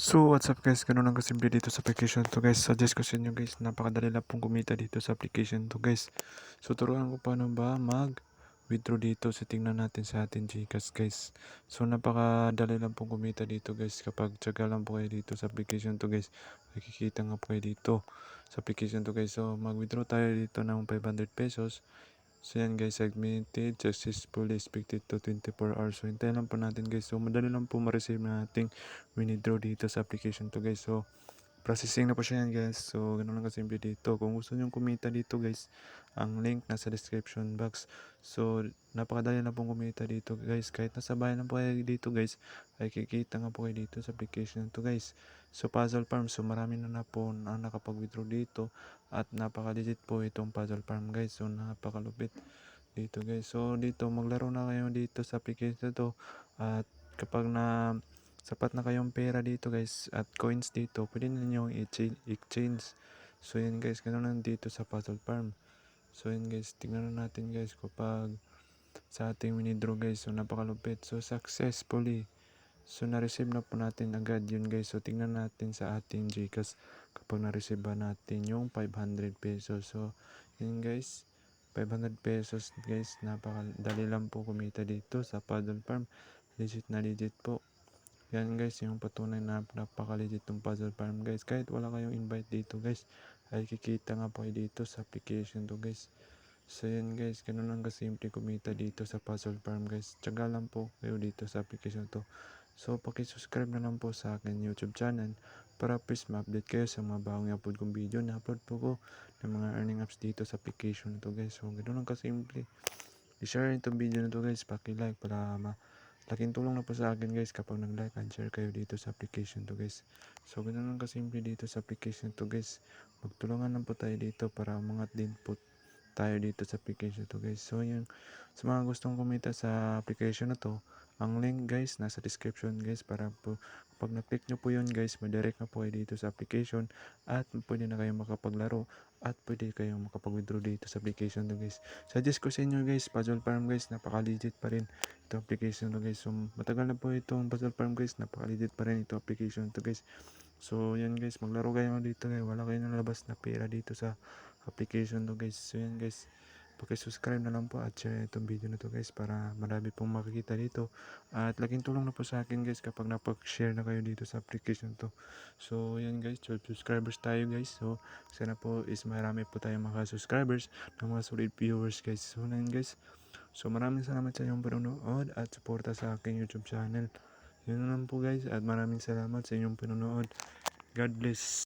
So, what's up guys? Ganun lang kasimple dito sa application to guys. Suggest ko sa inyo guys, napakadali lang pong kumita dito sa application to guys. So, turuan ko paano ba mag-withdraw dito. So, tingnan natin sa ating GCash guys. So, napakadali lang pong kumita dito guys. Kapag tsaga lang po kayo dito sa application to guys, makikita nga po kayo dito sa application to guys. So, mag-withdraw tayo dito ng 500 pesos. So yan guys, submitted successfully, expected to 24 hours. So hintayin lang po natin guys. So madali lang po ma-receive na ating withdraw dito sa application to guys. So processing na po siya yan guys. So ganun lang kasimple dito. Kung gusto nyo kumita dito guys, ang link nasa description box. So napakadali na pong kumita dito guys. Kahit nasa bahay lang po kayo dito guys, ay kikita nga po kayo dito sa application to guys. So puzzle farm, so marami na po na nakapag-withdraw dito. At napaka-legit po itong puzzle farm guys. So napakalupit dito guys. So dito maglaro na kayo dito sa application to. At kapag na sapat na kayong pera dito guys at coins dito, pwede na nyo exchange. So yan guys, ganun lang dito sa puzzle farm. So yan guys, tingnan na natin guys kapag sa ating withdraw guys. So napakalupit. So successfully. So na-receive na po natin agad yun guys. So tingnan natin sa ating GCash kapag na-receive ba natin yung 500 pesos. So yun guys, 500 pesos guys, napakadali lang po kumita dito sa puzzle farm. Legit na legit po. Yan guys, yung patunay na napaka-legit ng puzzle farm guys. Kahit wala kayong invite dito guys, ay kikita nga po kayo dito sa application to guys. So yan guys, ganun lang kasimple kumita dito sa puzzle farm guys. Tiyaga lang po kayo dito sa application to. So paki-subscribe na lang po sa akin YouTube channel para please ma-update kayo sa mga bagong upload kong video. Na-upload po ko ng mga earning apps dito sa application to guys. So ganun lang kasimple. I-share itong video na to guys, paki-like para laking tulong na po sa akin guys kapag nag-like and share kayo dito sa application to guys. So ganun lang kasimple dito sa application to guys. Magtulungan lang po tayo dito para umangat din po tayo dito sa application to guys. So yung sa mga gustong kumita sa application na to, ang link guys nasa description guys, para po pag na-click nyo po yun guys, madirect na po kayo dito sa application at pwede na kayong makapaglaro at pwede kayong makapag-withdraw dito sa application to guys. Suggest ko sa inyo guys, puzzle farm guys, napaka-legit pa rin ito application to guys. So matagal na po itong puzzle farm guys, napaka-legit pa rin ito application to guys. So yan guys, maglaro kayo dito guys, wala kayong nalabas na pera dito sa application to guys. So yan guys, paki-subscribe na lang po at share itong video na to guys para marami pong makikita dito. At laking tulong na po sa akin guys kapag napag-share na kayo dito sa application to. So yan guys, 12 subscribers tayo guys. So sana po is marami po tayong mga subscribers ng mga solid viewers guys. So yan guys, so maraming salamat sa inyong panonood at suporta sa aking YouTube channel. Yun lang po guys, at maraming salamat sa inyong panonood. God bless.